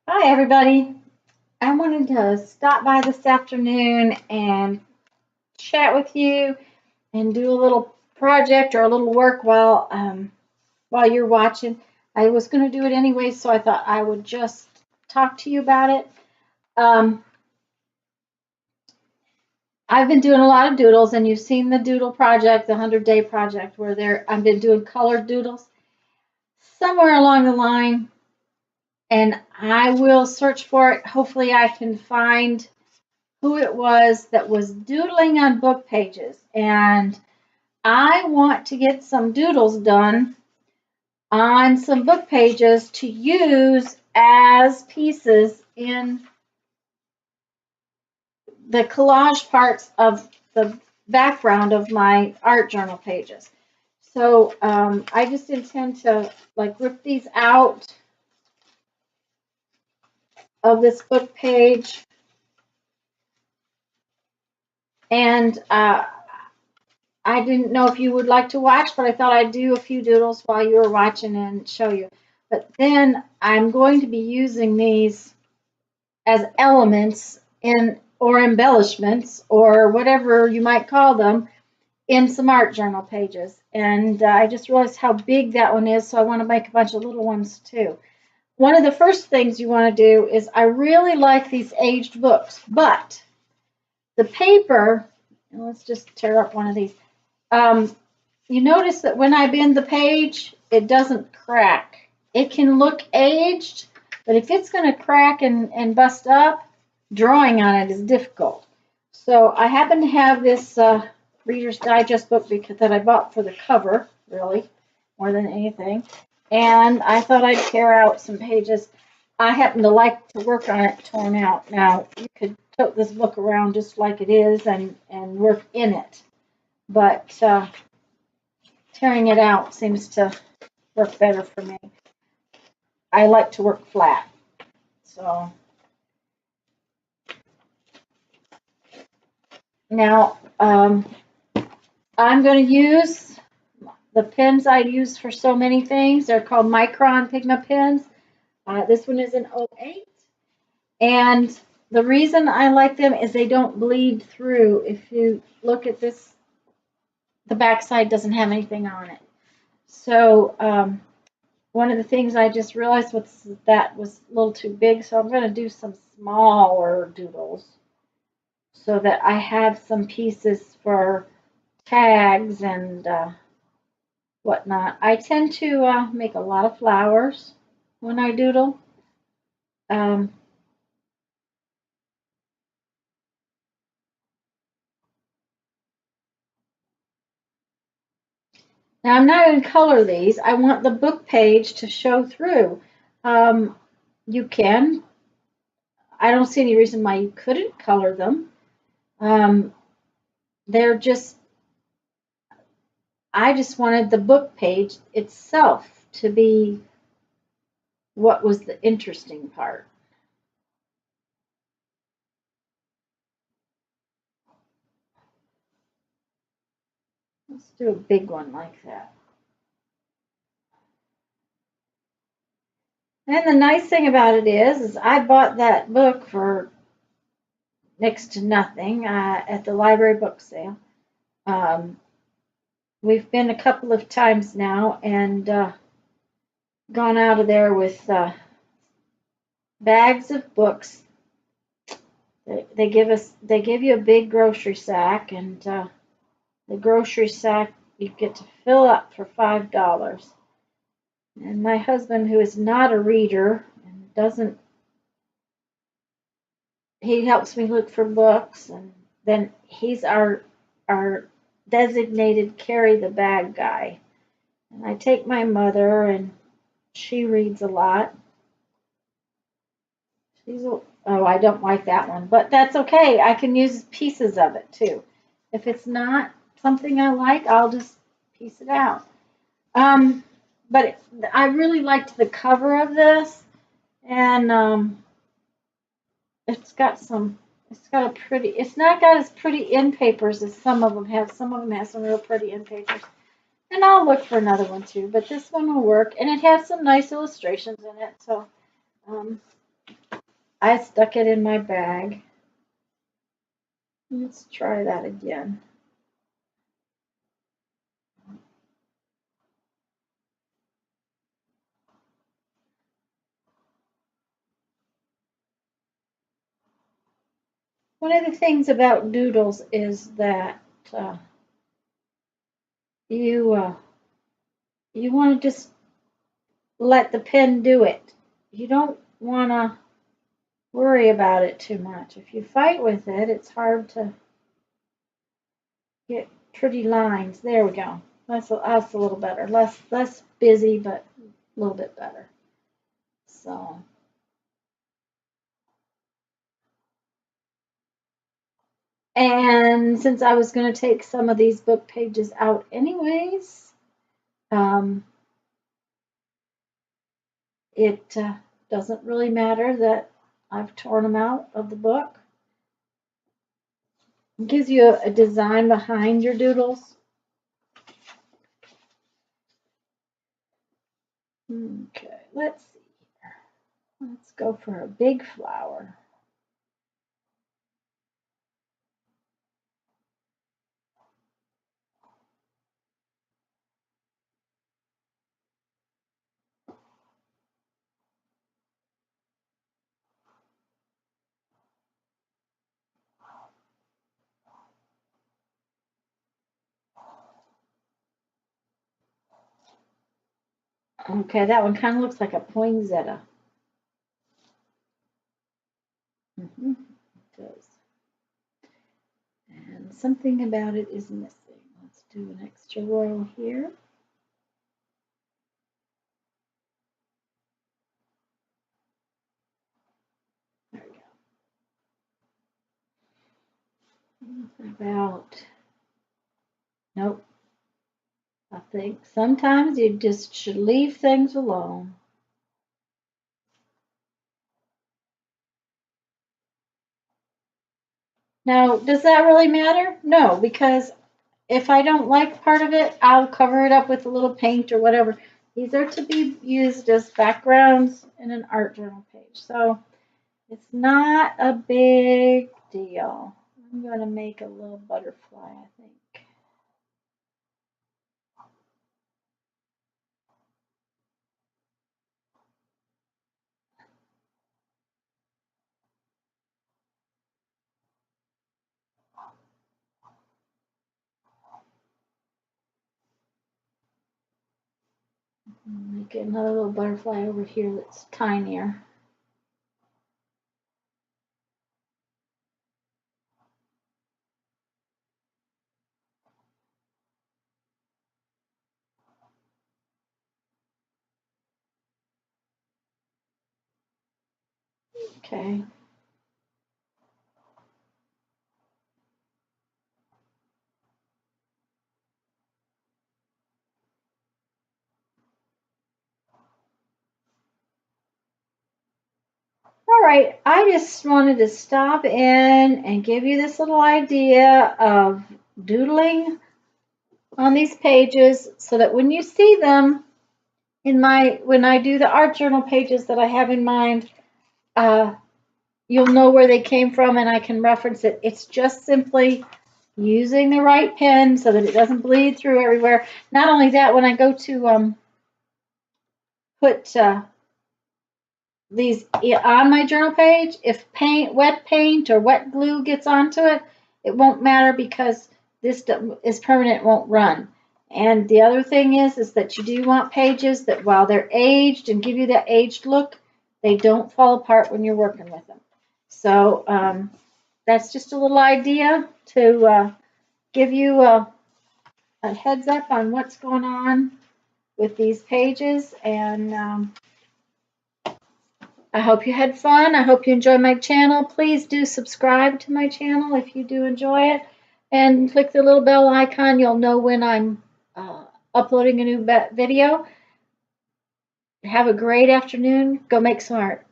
Hi, everybody. I wanted to stop by this afternoon and chat with you and do a little project or a little work while you're watching. I was going to do it anyway, so I thought I would just talk to you about it. Um, I've been doing a lot of doodles, and you've seen the doodle project, the 100-day project, where I've been doing colored doodles. Somewhere along the line, and I will search for it. Hopefully, I can find who it was that was doodling on book pages. And I want to get some doodles done on some book pages to use as pieces in the collage parts of the background of my art journal pages. So I just intend to like rip these out of this book page, and I didn't know if you would like to watch, but I thought I'd do a few doodles while you were watching and show you. But then I'm going to be using these as elements in or embellishments or whatever you might call them in some art journal pages. And I just realized how big that one is, so I want to make a bunch of little ones too. One of the first things you want to do is I really like these aged books, but the paper, let's just tear up one of these. You notice that when I bend the page, it doesn't crack. It can look aged, but if it's going to crack and bust up, drawing on it is difficult. So I happen to have this Reader's Digest book that I bought for the cover, really, more than anything. And I thought I'd tear out some pages. I happen to like to work on it torn out. Now, you could tote this book around just like it is and work in it. But tearing it out seems to work better for me. I like to work flat. So now I'm going to use the pens I use for so many things. They're called Micron Pigma pens. This one is an 08. And the reason I like them is they don't bleed through. If you look at this, the backside doesn't have anything on it. So one of the things I just realized was that was a little too big, so I'm going to do some smaller doodles so that I have some pieces for tags and whatnot. I tend to make a lot of flowers when I doodle. Um, Now I'm not going to color these. I want the book page to show through. Um, you can. I don't see any reason why you couldn't color them. They're just, I just wanted the book page itself to be what was the interesting part. Let's do a big one like that. And the nice thing about it is I bought that book for next to nothing at the library book sale. We've been a couple of times now and gone out of there with bags of books. They give you a big grocery sack, and the grocery sack you get to fill up for $5. And my husband, who is not a reader and doesn't, he helps me look for books, and then he's our designated carry the bag guy. And I take my mother, and she reads a lot. Oh, I don't like that one, but that's okay. I can use pieces of it too. If it's not something I like, I'll just piece it out. But I really liked the cover of this, and it's got a pretty, it's not got as pretty end papers as some of them have. Some of them have some real pretty end papers. And I'll look for another one too, but this one will work, and it has some nice illustrations in it. So I stuck it in my bag. Let's try that again. One of the things about doodles is that you you want to just let the pen do it. You don't want to worry about it too much. If you fight with it, it's hard to get pretty lines. There we go. That's a little better. Less busy, but a little bit better. So. And since I was going to take some of these book pages out anyways, it doesn't really matter that I've torn them out of the book. It gives you a design behind your doodles. Okay, let's see here. Let's go for a big flower. Okay, that one kind of looks like a poinsettia. It does. And something about it is missing. Let's do an extra row here. There we go. About, nope. I think sometimes you just should leave things alone. Now, does that really matter? No, because if I don't like part of it, I'll cover it up with a little paint or whatever. These are to be used as backgrounds in an art journal page. So it's not a big deal. I'm going to make a little butterfly, I think. Make another little butterfly over here that's tinier. Okay. All right, I just wanted to stop in and give you this little idea of doodling on these pages so that when you see them when I do the art journal pages that I have in mind, you'll know where they came from and I can reference it. It's just simply using the right pen so that it doesn't bleed through everywhere. Not only that, when I go to put these on my journal page, if wet paint or wet glue gets onto it, it won't matter because this is permanent, it won't run. And the other thing is that you do want pages that while they're aged and give you that aged look, they don't fall apart when you're working with them. So that's just a little idea to give you a heads up on what's going on with these pages. And I hope you had fun. I hope you enjoy my channel. Please do subscribe to my channel if you do enjoy it. And click the little bell icon. You'll know when I'm uploading a new video. Have a great afternoon. Go make some art.